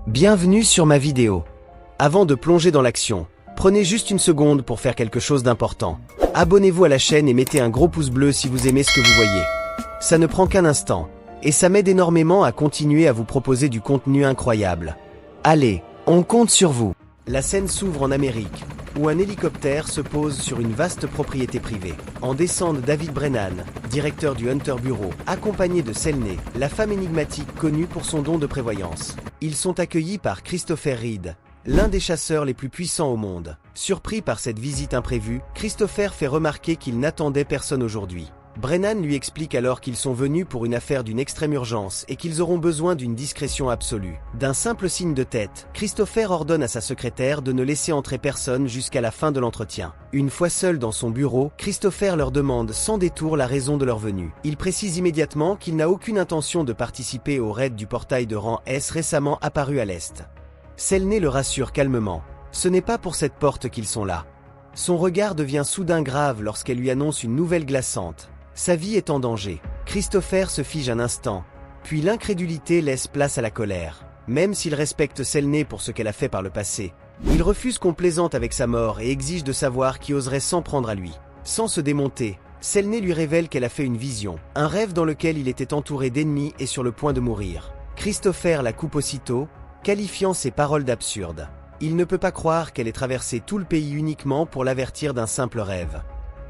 Bienvenue sur ma vidéo. Avant de plonger dans l'action, prenez juste une seconde pour faire quelque chose d'important. Abonnez-vous à la chaîne et mettez un gros pouce bleu si vous aimez ce que vous voyez. Ça ne prend qu'un instant, et ça m'aide énormément à continuer à vous proposer du contenu incroyable. Allez, on compte sur vous. La scène s'ouvre en Amérique, où un hélicoptère se pose sur une vaste propriété privée. En descendent David Brennan, directeur du Hunter Bureau, accompagné de Selene, la femme énigmatique connue pour son don de prévoyance. Ils sont accueillis par Christopher Reed, l'un des chasseurs les plus puissants au monde. Surpris par cette visite imprévue, Christopher fait remarquer qu'il n'attendait personne aujourd'hui. Brennan lui explique alors qu'ils sont venus pour une affaire d'une extrême urgence et qu'ils auront besoin d'une discrétion absolue. D'un simple signe de tête, Christopher ordonne à sa secrétaire de ne laisser entrer personne jusqu'à la fin de l'entretien. Une fois seul dans son bureau, Christopher leur demande sans détour la raison de leur venue. Il précise immédiatement qu'il n'a aucune intention de participer au raid du portail de rang S récemment apparu à l'est. Selene le rassure calmement. Ce n'est pas pour cette porte qu'ils sont là. Son regard devient soudain grave lorsqu'elle lui annonce une nouvelle glaçante. Sa vie est en danger. Christopher se fige un instant, puis l'incrédulité laisse place à la colère. Même s'il respecte Selene pour ce qu'elle a fait par le passé, il refuse qu'on plaisante avec sa mort et exige de savoir qui oserait s'en prendre à lui. Sans se démonter, Selene lui révèle qu'elle a fait une vision, un rêve dans lequel il était entouré d'ennemis et sur le point de mourir. Christopher la coupe aussitôt, qualifiant ses paroles d'absurdes. Il ne peut pas croire qu'elle ait traversé tout le pays uniquement pour l'avertir d'un simple rêve.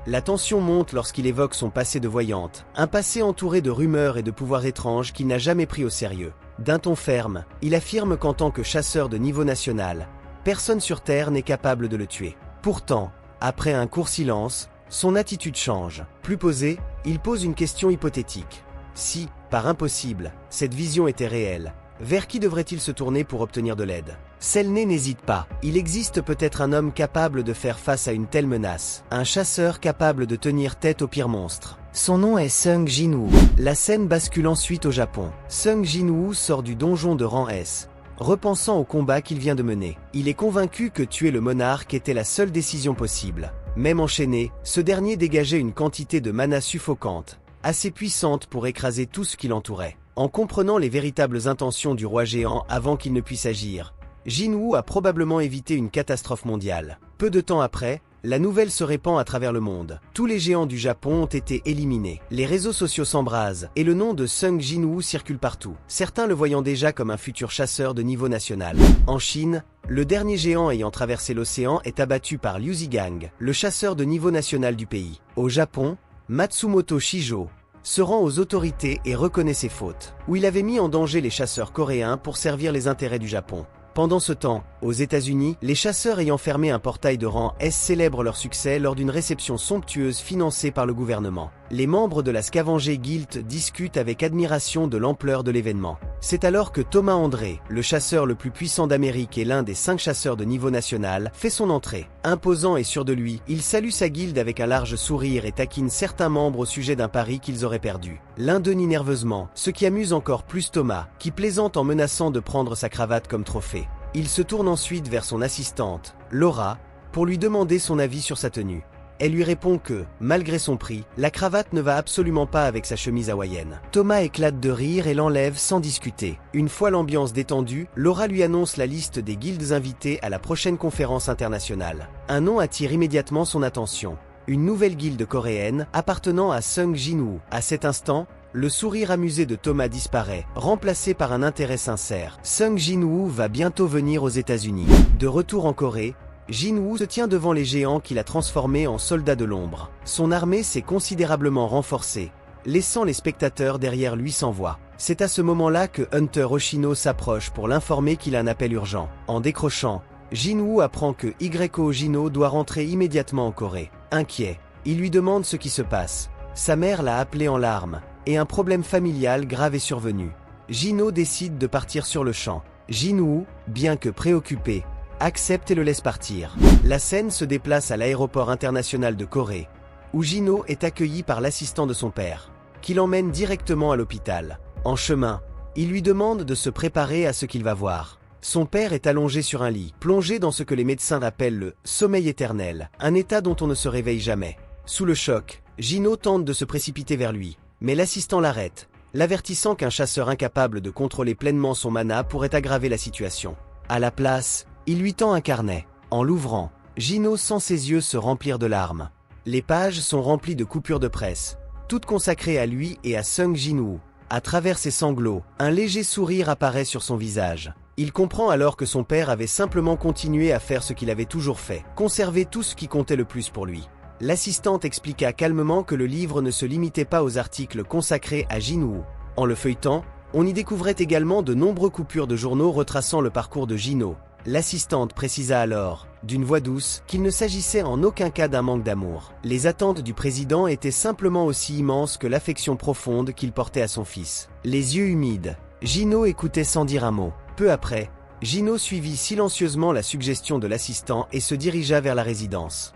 La tension monte lorsqu'il évoque son passé de voyante, un passé entouré de rumeurs et de pouvoirs étranges qu'il n'a jamais pris au sérieux. D'un ton ferme, il affirme qu'en tant que chasseur de niveau national, personne sur Terre n'est capable de le tuer. Pourtant, après un court silence, son attitude change. Plus posé, il pose une question hypothétique. Si, par impossible, cette vision était réelle, vers qui devrait-il se tourner pour obtenir de l'aide? Selene n'hésite pas. Il existe peut-être un homme capable de faire face à une telle menace. Un chasseur capable de tenir tête au pire monstre. Son nom est Sung Jin-woo. La scène bascule ensuite au Japon. Sung Jin-woo sort du donjon de rang S, repensant au combat qu'il vient de mener. Il est convaincu que tuer le monarque était la seule décision possible. Même enchaîné, ce dernier dégageait une quantité de mana suffocante, assez puissante pour écraser tout ce qui l'entourait. En comprenant les véritables intentions du roi géant avant qu'il ne puisse agir, Jin-woo a probablement évité une catastrophe mondiale. Peu de temps après, la nouvelle se répand à travers le monde. Tous les géants du Japon ont été éliminés. Les réseaux sociaux s'embrasent et le nom de Sung Jin-woo circule partout, certains le voyant déjà comme un futur chasseur de niveau national. En Chine, le dernier géant ayant traversé l'océan est abattu par Liu Zigang, le chasseur de niveau national du pays. Au Japon, Matsumoto Shijo se rend aux autorités et reconnaît ses fautes, où il avait mis en danger les chasseurs coréens pour servir les intérêts du Japon. Pendant ce temps, aux États-Unis, les chasseurs ayant fermé un portail de rang S célèbrent leur succès lors d'une réception somptueuse financée par le gouvernement. Les membres de la Scavenger Guild discutent avec admiration de l'ampleur de l'événement. C'est alors que Thomas André, le chasseur le plus puissant d'Amérique et l'un des 5 chasseurs de niveau national, fait son entrée. Imposant et sûr de lui, il salue sa guilde avec un large sourire et taquine certains membres au sujet d'un pari qu'ils auraient perdu. L'un d'eux nie nerveusement, ce qui amuse encore plus Thomas, qui plaisante en menaçant de prendre sa cravate comme trophée. Il se tourne ensuite vers son assistante, Laura, pour lui demander son avis sur sa tenue. Elle lui répond que, malgré son prix, la cravate ne va absolument pas avec sa chemise hawaïenne. Thomas éclate de rire et l'enlève sans discuter. Une fois l'ambiance détendue, Laura lui annonce la liste des guildes invitées à la prochaine conférence internationale. Un nom attire immédiatement son attention. Une nouvelle guilde coréenne appartenant à Sung Jin-woo. À cet instant, le sourire amusé de Thomas disparaît, remplacé par un intérêt sincère. Sung Jin-woo va bientôt venir aux États-Unis. De retour en Corée, Jin-woo se tient devant les géants qu'il a transformés en soldats de l'ombre. Son armée s'est considérablement renforcée, laissant les spectateurs derrière lui sans voix. C'est à ce moment-là que Hunter Hoshino s'approche pour l'informer qu'il a un appel urgent. En décrochant, Jin-woo apprend que Yoko Hoshino doit rentrer immédiatement en Corée. Inquiet, il lui demande ce qui se passe. Sa mère l'a appelé en larmes, et un problème familial grave est survenu. Jino décide de partir sur le champ. Jin-woo, bien que préoccupé, accepte et le laisse partir. La scène se déplace à l'aéroport international de Corée, où Jino est accueilli par l'assistant de son père, qui l'emmène directement à l'hôpital. En chemin, il lui demande de se préparer à ce qu'il va voir. Son père est allongé sur un lit, plongé dans ce que les médecins appellent le sommeil éternel, un état dont on ne se réveille jamais. Sous le choc, Jino tente de se précipiter vers lui, mais l'assistant l'arrête, l'avertissant qu'un chasseur incapable de contrôler pleinement son mana pourrait aggraver la situation. À la place, il lui tend un carnet. En l'ouvrant, Gino sent ses yeux se remplir de larmes. Les pages sont remplies de coupures de presse, toutes consacrées à lui et à Sung Jin-woo. À travers ses sanglots, un léger sourire apparaît sur son visage. Il comprend alors que son père avait simplement continué à faire ce qu'il avait toujours fait, conserver tout ce qui comptait le plus pour lui. L'assistante expliqua calmement que le livre ne se limitait pas aux articles consacrés à Jin-woo. En le feuilletant, on y découvrait également de nombreuses coupures de journaux retraçant le parcours de Gino. L'assistante précisa alors, d'une voix douce, qu'il ne s'agissait en aucun cas d'un manque d'amour. Les attentes du président étaient simplement aussi immenses que l'affection profonde qu'il portait à son fils. Les yeux humides, Gino écoutait sans dire un mot. Peu après, Gino suivit silencieusement la suggestion de l'assistant et se dirigea vers la résidence.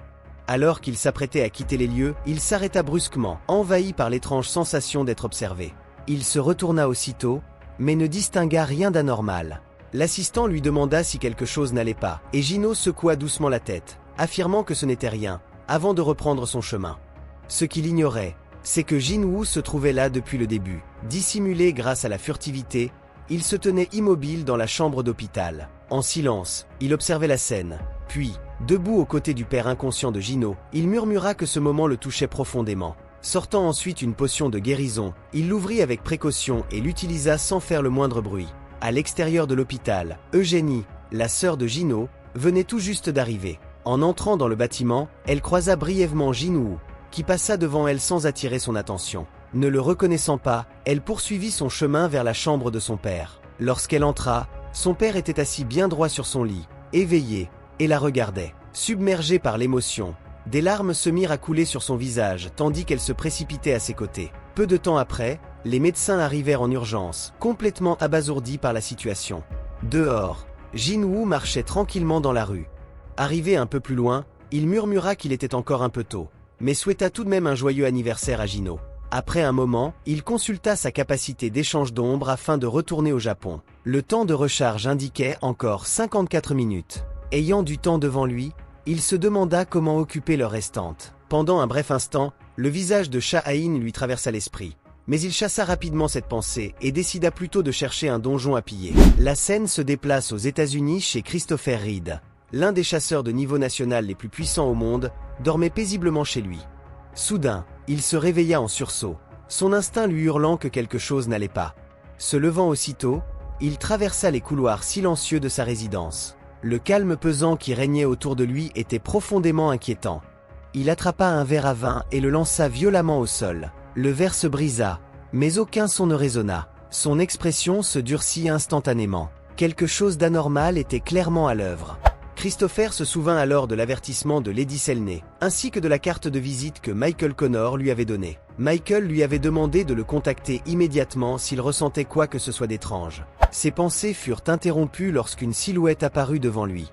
Alors qu'il s'apprêtait à quitter les lieux, il s'arrêta brusquement, envahi par l'étrange sensation d'être observé. Il se retourna aussitôt, mais ne distingua rien d'anormal. L'assistant lui demanda si quelque chose n'allait pas, et Gino secoua doucement la tête, affirmant que ce n'était rien, avant de reprendre son chemin. Ce qu'il ignorait, c'est que Jin-woo se trouvait là depuis le début. Dissimulé grâce à la furtivité, il se tenait immobile dans la chambre d'hôpital. En silence, il observait la scène. Puis, debout aux côtés du père inconscient de Gino, il murmura que ce moment le touchait profondément. Sortant ensuite une potion de guérison, il l'ouvrit avec précaution et l'utilisa sans faire le moindre bruit. À l'extérieur de l'hôpital, Eugénie, la sœur de Gino, venait tout juste d'arriver. En entrant dans le bâtiment, elle croisa brièvement Jin-woo, qui passa devant elle sans attirer son attention. Ne le reconnaissant pas, elle poursuivit son chemin vers la chambre de son père. Lorsqu'elle entra, son père était assis bien droit sur son lit, éveillé, et la regardait. Submergé par l'émotion, des larmes se mirent à couler sur son visage tandis qu'elle se précipitait à ses côtés. Peu de temps après, les médecins arrivèrent en urgence, complètement abasourdis par la situation. Dehors, Jin-woo marchait tranquillement dans la rue. Arrivé un peu plus loin, il murmura qu'il était encore un peu tôt, mais souhaita tout de même un joyeux anniversaire à Gino. Après un moment, il consulta sa capacité d'échange d'ombre afin de retourner au Japon. Le temps de recharge indiquait encore 54 minutes. Ayant du temps devant lui, il se demanda comment occuper l'heure restante. Pendant un bref instant, le visage de Shah-in lui traversa l'esprit. Mais il chassa rapidement cette pensée et décida plutôt de chercher un donjon à piller. La scène se déplace aux États-Unis chez Christopher Reed. L'un des chasseurs de niveau national les plus puissants au monde dormait paisiblement chez lui. Soudain, il se réveilla en sursaut, son instinct lui hurlant que quelque chose n'allait pas. Se levant aussitôt, il traversa les couloirs silencieux de sa résidence. Le calme pesant qui régnait autour de lui était profondément inquiétant. Il attrapa un verre à vin et le lança violemment au sol. Le verre se brisa, mais aucun son ne résonna. Son expression se durcit instantanément. Quelque chose d'anormal était clairement à l'œuvre. Christopher se souvint alors de l'avertissement de Lady Selney, ainsi que de la carte de visite que Michael Connor lui avait donnée. Michael lui avait demandé de le contacter immédiatement s'il ressentait quoi que ce soit d'étrange. Ses pensées furent interrompues lorsqu'une silhouette apparut devant lui.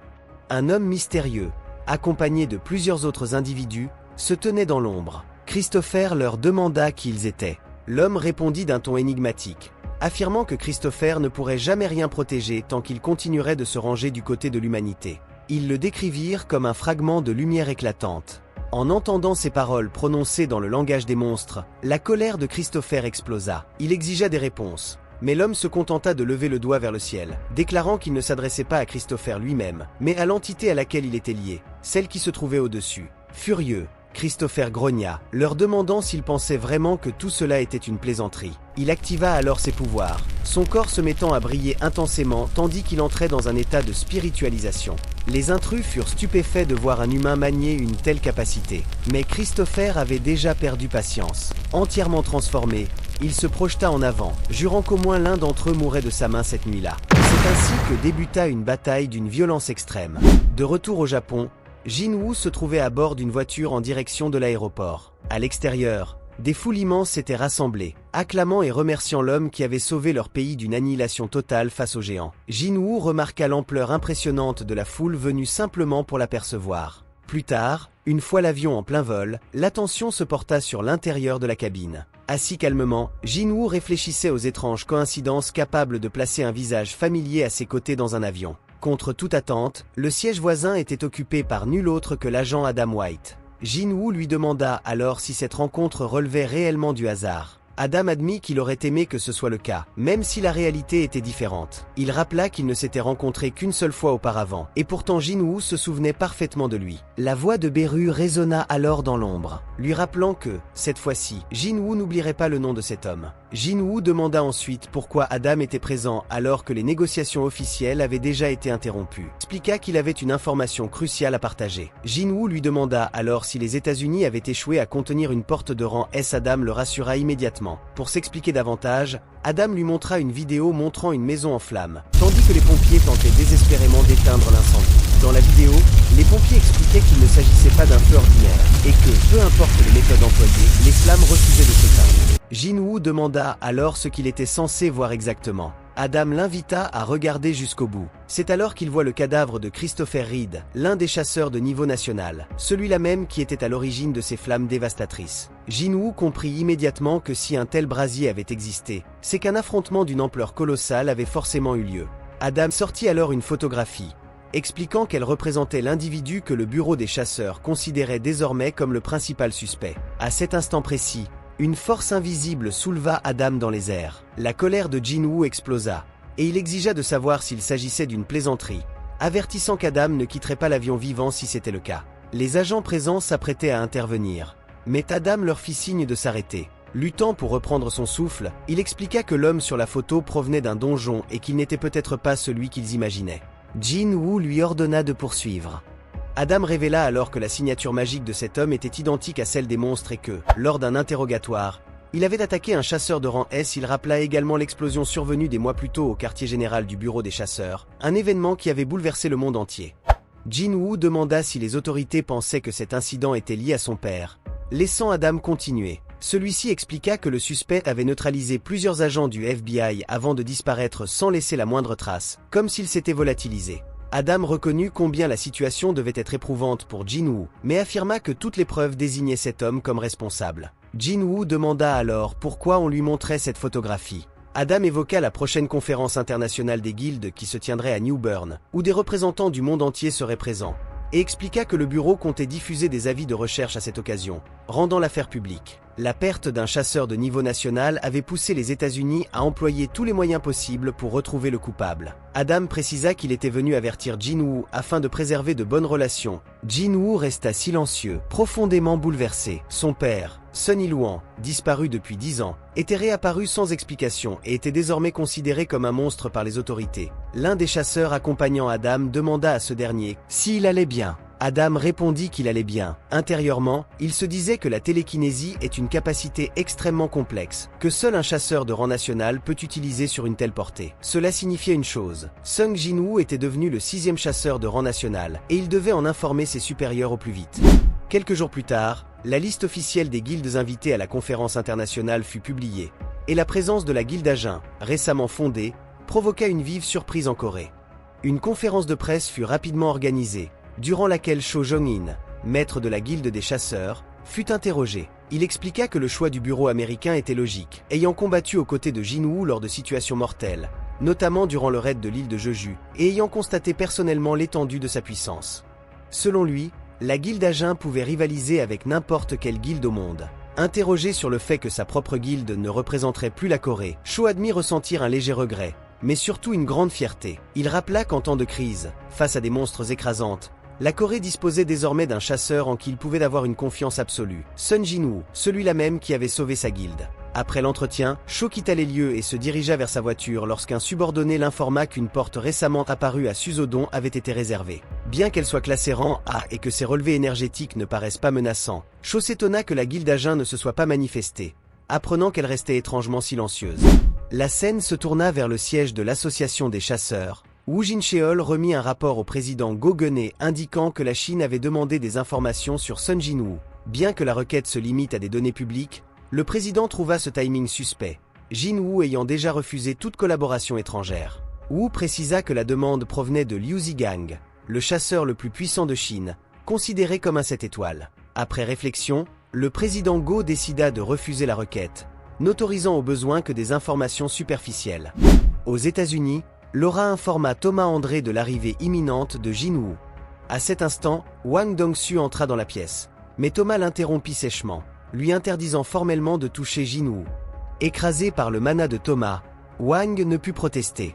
Un homme mystérieux, accompagné de plusieurs autres individus, se tenait dans l'ombre. Christopher leur demanda qui ils étaient. L'homme répondit d'un ton énigmatique, affirmant que Christopher ne pourrait jamais rien protéger tant qu'il continuerait de se ranger du côté de l'humanité. Ils le décrivirent comme un fragment de lumière éclatante. En entendant ces paroles prononcées dans le langage des monstres, la colère de Christopher explosa. Il exigea des réponses, mais l'homme se contenta de lever le doigt vers le ciel, déclarant qu'il ne s'adressait pas à Christopher lui-même, mais à l'entité à laquelle il était lié, celle qui se trouvait au-dessus. Furieux, Christopher grogna, leur demandant s'ils pensaient vraiment que tout cela était une plaisanterie. Il activa alors ses pouvoirs, son corps se mettant à briller intensément tandis qu'il entrait dans un état de spiritualisation. Les intrus furent stupéfaits de voir un humain manier une telle capacité. Mais Christopher avait déjà perdu patience. Entièrement transformé, il se projeta en avant, jurant qu'au moins l'un d'entre eux mourrait de sa main cette nuit-là. C'est ainsi que débuta une bataille d'une violence extrême. De retour au Japon, Jin-woo se trouvait à bord d'une voiture en direction de l'aéroport. À l'extérieur, des foules immenses s'étaient rassemblées, acclamant et remerciant l'homme qui avait sauvé leur pays d'une annihilation totale face aux géants. Jin-woo remarqua l'ampleur impressionnante de la foule venue simplement pour l'apercevoir. Plus tard, une fois l'avion en plein vol, l'attention se porta sur l'intérieur de la cabine. Assis calmement, Jin-woo réfléchissait aux étranges coïncidences capables de placer un visage familier à ses côtés dans un avion. Contre toute attente, le siège voisin était occupé par nul autre que l'agent Adam White. Jin-woo lui demanda alors si cette rencontre relevait réellement du hasard. Adam admit qu'il aurait aimé que ce soit le cas, même si la réalité était différente. Il rappela qu'ils ne s'étaient rencontrés qu'une seule fois auparavant, et pourtant Jin-woo se souvenait parfaitement de lui. La voix de Beru résonna alors dans l'ombre, lui rappelant que, cette fois-ci, Jin-woo n'oublierait pas le nom de cet homme. Jin-woo demanda ensuite pourquoi Adam était présent alors que les négociations officielles avaient déjà été interrompues. Expliqua qu'il avait une information cruciale à partager. Jin-woo lui demanda alors si les États-Unis avaient échoué à contenir une porte de rang S. Adam le rassura immédiatement. Pour s'expliquer davantage, Adam lui montra une vidéo montrant une maison en flammes, tandis que les pompiers tentaient désespérément d'éteindre l'incendie. Dans la vidéo, les pompiers expliquaient qu'il ne s'agissait pas d'un feu ordinaire, et que, peu importe les méthodes employées, les flammes refusaient de s'éteindre. Jin-woo demanda alors ce qu'il était censé voir exactement. Adam l'invita à regarder jusqu'au bout. C'est alors qu'il voit le cadavre de Christopher Reed, l'un des chasseurs de niveau national, celui-là même qui était à l'origine de ces flammes dévastatrices. Jin-woo comprit immédiatement que si un tel brasier avait existé, c'est qu'un affrontement d'une ampleur colossale avait forcément eu lieu. Adam sortit alors une photographie, expliquant qu'elle représentait l'individu que le bureau des chasseurs considérait désormais comme le principal suspect. À cet instant précis, une force invisible souleva Adam dans les airs. La colère de Jin-woo explosa, et il exigea de savoir s'il s'agissait d'une plaisanterie, avertissant qu'Adam ne quitterait pas l'avion vivant si c'était le cas. Les agents présents s'apprêtaient à intervenir, mais Adam leur fit signe de s'arrêter. Luttant pour reprendre son souffle, il expliqua que l'homme sur la photo provenait d'un donjon et qu'il n'était peut-être pas celui qu'ils imaginaient. Jin-woo lui ordonna de poursuivre. Adam révéla alors que la signature magique de cet homme était identique à celle des monstres et que, lors d'un interrogatoire, il avait attaqué un chasseur de rang S. Il rappela également l'explosion survenue des mois plus tôt au quartier général du bureau des chasseurs, un événement qui avait bouleversé le monde entier. Jin-woo demanda si les autorités pensaient que cet incident était lié à son père, laissant Adam continuer. Celui-ci expliqua que le suspect avait neutralisé plusieurs agents du FBI avant de disparaître sans laisser la moindre trace, comme s'il s'était volatilisé. Adam reconnut combien la situation devait être éprouvante pour Jin-woo, mais affirma que toutes les preuves désignaient cet homme comme responsable. Jin-woo demanda alors pourquoi on lui montrait cette photographie. Adam évoqua la prochaine conférence internationale des guildes qui se tiendrait à New Bern, où des représentants du monde entier seraient présents, et expliqua que le bureau comptait diffuser des avis de recherche à cette occasion, rendant l'affaire publique. La perte d'un chasseur de niveau national avait poussé les États-Unis à employer tous les moyens possibles pour retrouver le coupable. Adam précisa qu'il était venu avertir Jin-woo afin de préserver de bonnes relations. Jin-woo resta silencieux, profondément bouleversé. Son père, Sun Il-hwan, disparu depuis 10 ans, était réapparu sans explication et était désormais considéré comme un monstre par les autorités. L'un des chasseurs accompagnant Adam demanda à ce dernier s'il allait bien. Adam répondit qu'il allait bien. Intérieurement, il se disait que la télékinésie est une capacité extrêmement complexe, que seul un chasseur de rang national peut utiliser sur une telle portée. Cela signifiait une chose, Sung Jin-woo était devenu le 6e chasseur de rang national, et il devait en informer ses supérieurs au plus vite. Quelques jours plus tard, la liste officielle des guildes invitées à la conférence internationale fut publiée, et la présence de la guilde Ajin, récemment fondée, provoqua une vive surprise en Corée. Une conférence de presse fut rapidement organisée, durant laquelle Cho Jong-in, maître de la guilde des chasseurs, fut interrogé. Il expliqua que le choix du bureau américain était logique, ayant combattu aux côtés de Jin-woo lors de situations mortelles, notamment durant le raid de l'île de Jeju, et ayant constaté personnellement l'étendue de sa puissance. Selon lui, la guilde Ajin pouvait rivaliser avec n'importe quelle guilde au monde. Interrogé sur le fait que sa propre guilde ne représenterait plus la Corée, Cho admit ressentir un léger regret, mais surtout une grande fierté. Il rappela qu'en temps de crise, face à des monstres écrasantes, la Corée disposait désormais d'un chasseur en qui il pouvait avoir une confiance absolue, Sun Jin-woo, celui-là même qui avait sauvé sa guilde. Après l'entretien, Cho quitta les lieux et se dirigea vers sa voiture lorsqu'un subordonné l'informa qu'une porte récemment apparue à Suzodon avait été réservée. Bien qu'elle soit classée rang A et que ses relevés énergétiques ne paraissent pas menaçants, Cho s'étonna que la guilde Ajin ne se soit pas manifestée, apprenant qu'elle restait étrangement silencieuse. La scène se tourna vers le siège de l'association des chasseurs. Wu Jin-cheol remit un rapport au président Go Geune indiquant que la Chine avait demandé des informations sur Sun Jin-woo. Bien que la requête se limite à des données publiques, le président trouva ce timing suspect, Jin-woo ayant déjà refusé toute collaboration étrangère. Wu précisa que la demande provenait de Liu Zigang, le chasseur le plus puissant de Chine, considéré comme un 7 étoiles. Après réflexion, le président Go décida de refuser la requête, n'autorisant au besoin que des informations superficielles. Aux États-Unis, Laura informa Thomas André de l'arrivée imminente de Jin-woo. À cet instant, Wang Dong-su entra dans la pièce, mais Thomas l'interrompit sèchement, lui interdisant formellement de toucher Jin-woo. Écrasé par le mana de Thomas, Wang ne put protester.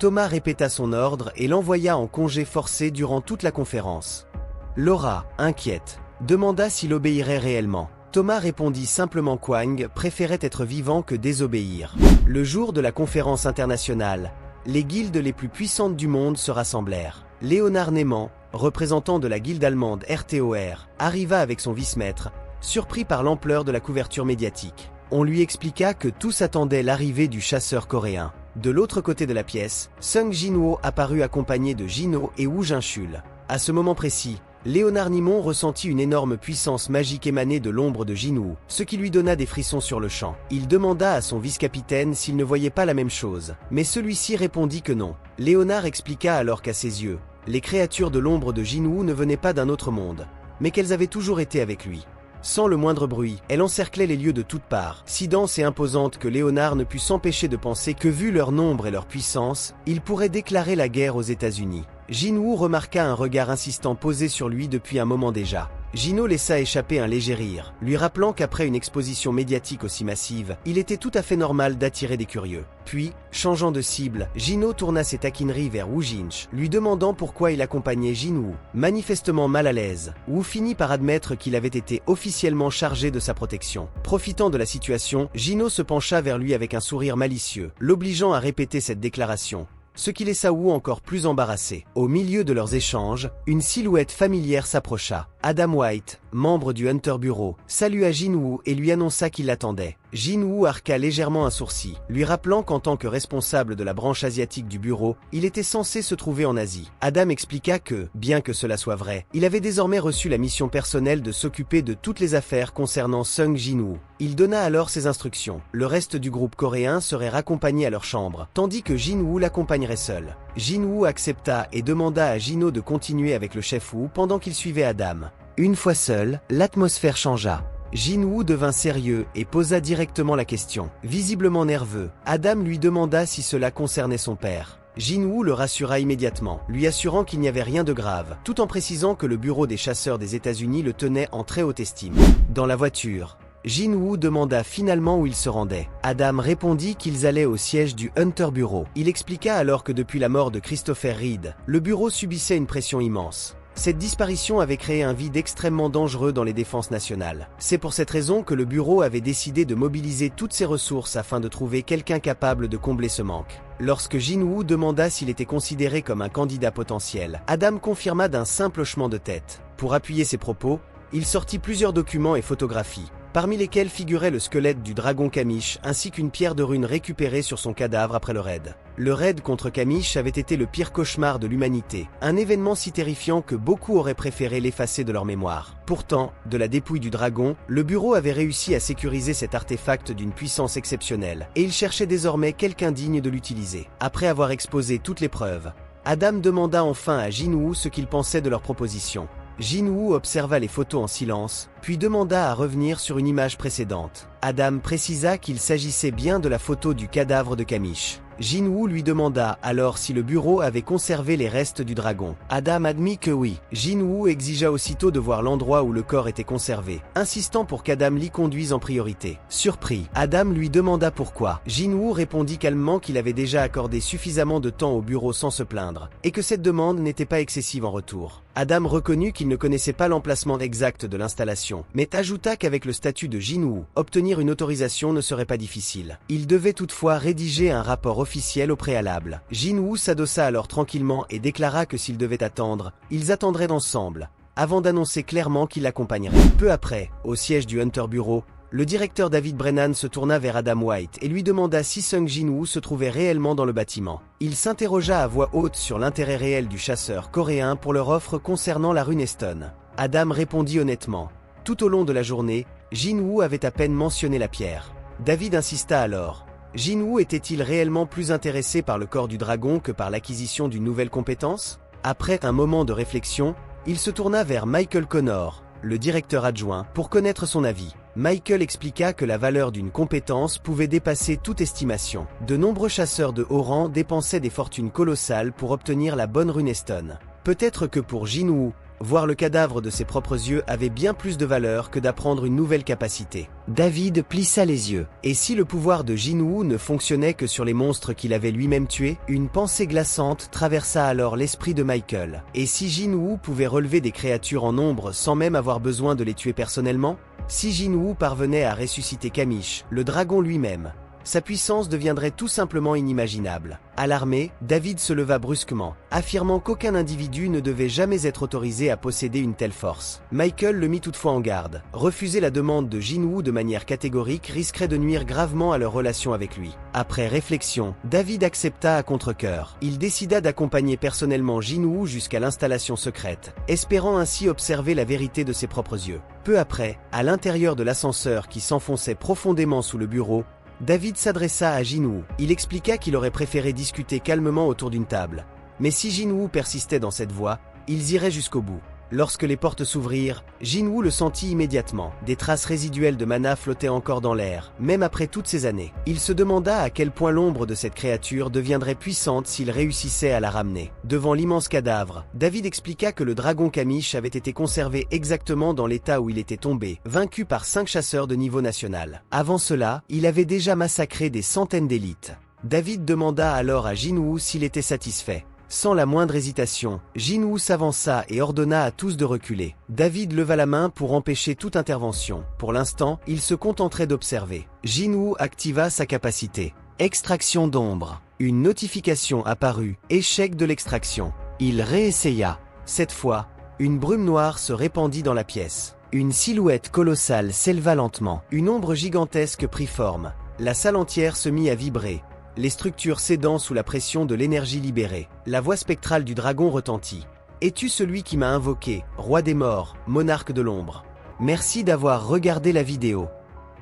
Thomas répéta son ordre et l'envoya en congé forcé durant toute la conférence. Laura, inquiète, demanda s'il obéirait réellement. Thomas répondit simplement qu'Wang préférait être vivant que désobéir. Le jour de la conférence internationale, les guildes les plus puissantes du monde se rassemblèrent. Léonard Neyman, représentant de la guilde allemande RTOR, arriva avec son vice-maître, surpris par l'ampleur de la couverture médiatique. On lui expliqua que tous attendaient l'arrivée du chasseur coréen. De l'autre côté de la pièce, Sung Jinwoo apparut accompagné de Jino et Wu Jinchul. À ce moment précis, Léonard Neyman ressentit une énorme puissance magique émanée de l'ombre de Jinwoo, ce qui lui donna des frissons sur le champ. Il demanda à son vice-capitaine s'il ne voyait pas la même chose, mais celui-ci répondit que non. Léonard expliqua alors qu'à ses yeux, les créatures de l'ombre de Jinwoo ne venaient pas d'un autre monde, mais qu'elles avaient toujours été avec lui. Sans le moindre bruit, elle encerclait les lieux de toutes parts, si dense et imposante que Léonard ne put s'empêcher de penser que vu leur nombre et leur puissance, il pourrait déclarer la guerre aux États-Unis. Jinwoo remarqua un regard insistant posé sur lui depuis un moment déjà. Jino laissa échapper un léger rire, lui rappelant qu'après une exposition médiatique aussi massive, il était tout à fait normal d'attirer des curieux. Puis, changeant de cible, Jino tourna ses taquineries vers Wu Jinch, lui demandant pourquoi il accompagnait Jinwoo. Manifestement mal à l'aise, Wu finit par admettre qu'il avait été officiellement chargé de sa protection. Profitant de la situation, Jino se pencha vers lui avec un sourire malicieux, l'obligeant à répéter cette déclaration, ce qui laissa Wu encore plus embarrassé. Au milieu de leurs échanges, une silhouette familière s'approcha. Adam White, membre du Hunter Bureau, salua Jinwoo et lui annonça qu'il l'attendait. Jinwoo arqua légèrement un sourcil, lui rappelant qu'en tant que responsable de la branche asiatique du bureau, il était censé se trouver en Asie. Adam expliqua que, bien que cela soit vrai, il avait désormais reçu la mission personnelle de s'occuper de toutes les affaires concernant Sung Jinwoo. Il donna alors ses instructions. Le reste du groupe coréen serait raccompagné à leur chambre, tandis que Jinwoo l'accompagnerait seul. Jinwoo accepta et demanda à Jino de continuer avec le chef Wu pendant qu'il suivait Adam. Une fois seul, l'atmosphère changea. Jinwoo devint sérieux et posa directement la question. Visiblement nerveux, Adam lui demanda si cela concernait son père. Jinwoo le rassura immédiatement, lui assurant qu'il n'y avait rien de grave, tout en précisant que le bureau des chasseurs des États-Unis le tenait en très haute estime. Dans la voiture, Jinwoo demanda finalement où ils se rendaient. Adam répondit qu'ils allaient au siège du Hunter Bureau. Il expliqua alors que depuis la mort de Christopher Reed, le bureau subissait une pression immense. Cette disparition avait créé un vide extrêmement dangereux dans les défenses nationales. C'est pour cette raison que le bureau avait décidé de mobiliser toutes ses ressources afin de trouver quelqu'un capable de combler ce manque. Lorsque Jinwoo demanda s'il était considéré comme un candidat potentiel, Adam confirma d'un simple hochement de tête. Pour appuyer ses propos, il sortit plusieurs documents et photographies, parmi lesquels figurait le squelette du dragon Kamish ainsi qu'une pierre de rune récupérée sur son cadavre après le raid. Le raid contre Kamish avait été le pire cauchemar de l'humanité, un événement si terrifiant que beaucoup auraient préféré l'effacer de leur mémoire. Pourtant, de la dépouille du dragon, le bureau avait réussi à sécuriser cet artefact d'une puissance exceptionnelle, et il cherchait désormais quelqu'un digne de l'utiliser. Après avoir exposé toutes les preuves, Adam demanda enfin à Jinwoo ce qu'il pensait de leur proposition. Jinwoo observa les photos en silence, puis demanda à revenir sur une image précédente. Adam précisa qu'il s'agissait bien de la photo du cadavre de Kamish. Jinwoo lui demanda alors si le bureau avait conservé les restes du dragon. Adam admit que oui. Jinwoo exigea aussitôt de voir l'endroit où le corps était conservé, insistant pour qu'Adam l'y conduise en priorité. Surpris, Adam lui demanda pourquoi. Jinwoo répondit calmement qu'il avait déjà accordé suffisamment de temps au bureau sans se plaindre, et que cette demande n'était pas excessive en retour. Adam reconnut qu'il ne connaissait pas l'emplacement exact de l'installation, mais ajouta qu'avec le statut de Jinwoo, obtenir une autorisation ne serait pas difficile. Il devait toutefois rédiger un rapport officiel au préalable. Jinwoo s'adossa alors tranquillement et déclara que s'ils devaient attendre, ils attendraient ensemble, avant d'annoncer clairement qu'il l'accompagnerait. Peu après, au siège du Hunter Bureau, le directeur David Brennan se tourna vers Adam White et lui demanda si Sung Jinwoo se trouvait réellement dans le bâtiment. Il s'interrogea à voix haute sur l'intérêt réel du chasseur coréen pour leur offre concernant la rune Stone. Adam répondit honnêtement. Tout au long de la journée, Jinwoo avait à peine mentionné la pierre. David insista alors. Jinwoo était-il réellement plus intéressé par le corps du dragon que par l'acquisition d'une nouvelle compétence? Après un moment de réflexion, il se tourna vers Michael Connor, le directeur adjoint, pour connaître son avis. Michael expliqua que la valeur d'une compétence pouvait dépasser toute estimation. De nombreux chasseurs de haut rang dépensaient des fortunes colossales pour obtenir la bonne rune Stone. Peut-être que pour Jinwoo, Voir le cadavre de ses propres yeux avait bien plus de valeur que d'apprendre une nouvelle capacité. David plissa les yeux. Et si le pouvoir de Jinwoo ne fonctionnait que sur les monstres qu'il avait lui-même tués, une pensée glaçante traversa alors l'esprit de Michael. Et si Jinwoo pouvait relever des créatures en nombre sans même avoir besoin de les tuer personnellement? Si Jinwoo parvenait à ressusciter Kamish, le dragon lui-même, sa puissance deviendrait tout simplement inimaginable. Alarmé, David se leva brusquement, affirmant qu'aucun individu ne devait jamais être autorisé à posséder une telle force. Michael le mit toutefois en garde. Refuser la demande de Jinwoo de manière catégorique risquerait de nuire gravement à leur relation avec lui. Après réflexion, David accepta à contre-cœur. Il décida d'accompagner personnellement Jinwoo jusqu'à l'installation secrète, espérant ainsi observer la vérité de ses propres yeux. Peu après, à l'intérieur de l'ascenseur qui s'enfonçait profondément sous le bureau, David s'adressa à Jinwoo. Il expliqua qu'il aurait préféré discuter calmement autour d'une table. Mais si Jinwoo persistait dans cette voie, ils iraient jusqu'au bout. Lorsque les portes s'ouvrirent, Jinwoo le sentit immédiatement. Des traces résiduelles de mana flottaient encore dans l'air, même après toutes ces années. Il se demanda à quel point l'ombre de cette créature deviendrait puissante s'il réussissait à la ramener. Devant l'immense cadavre, David expliqua que le dragon Kamish avait été conservé exactement dans l'état où il était tombé, vaincu par 5 chasseurs de niveau national. Avant cela, il avait déjà massacré des centaines d'élites. David demanda alors à Jinwoo s'il était satisfait. Sans la moindre hésitation, Jinwoo s'avança et ordonna à tous de reculer. David leva la main pour empêcher toute intervention. Pour l'instant, il se contenterait d'observer. Jinwoo activa sa capacité. Extraction d'ombre. Une notification apparut. Échec de l'extraction. Il réessaya. Cette fois, une brume noire se répandit dans la pièce. Une silhouette colossale s'éleva lentement. Une ombre gigantesque prit forme. La salle entière se mit à vibrer, les structures cédant sous la pression de l'énergie libérée. La voix spectrale du dragon retentit. « Es-tu celui qui m'a invoqué, roi des morts, monarque de l'ombre? Merci d'avoir regardé la vidéo.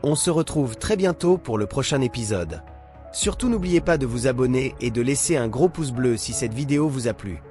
On se retrouve très bientôt pour le prochain épisode. Surtout n'oubliez pas de vous abonner et de laisser un gros pouce bleu si cette vidéo vous a plu.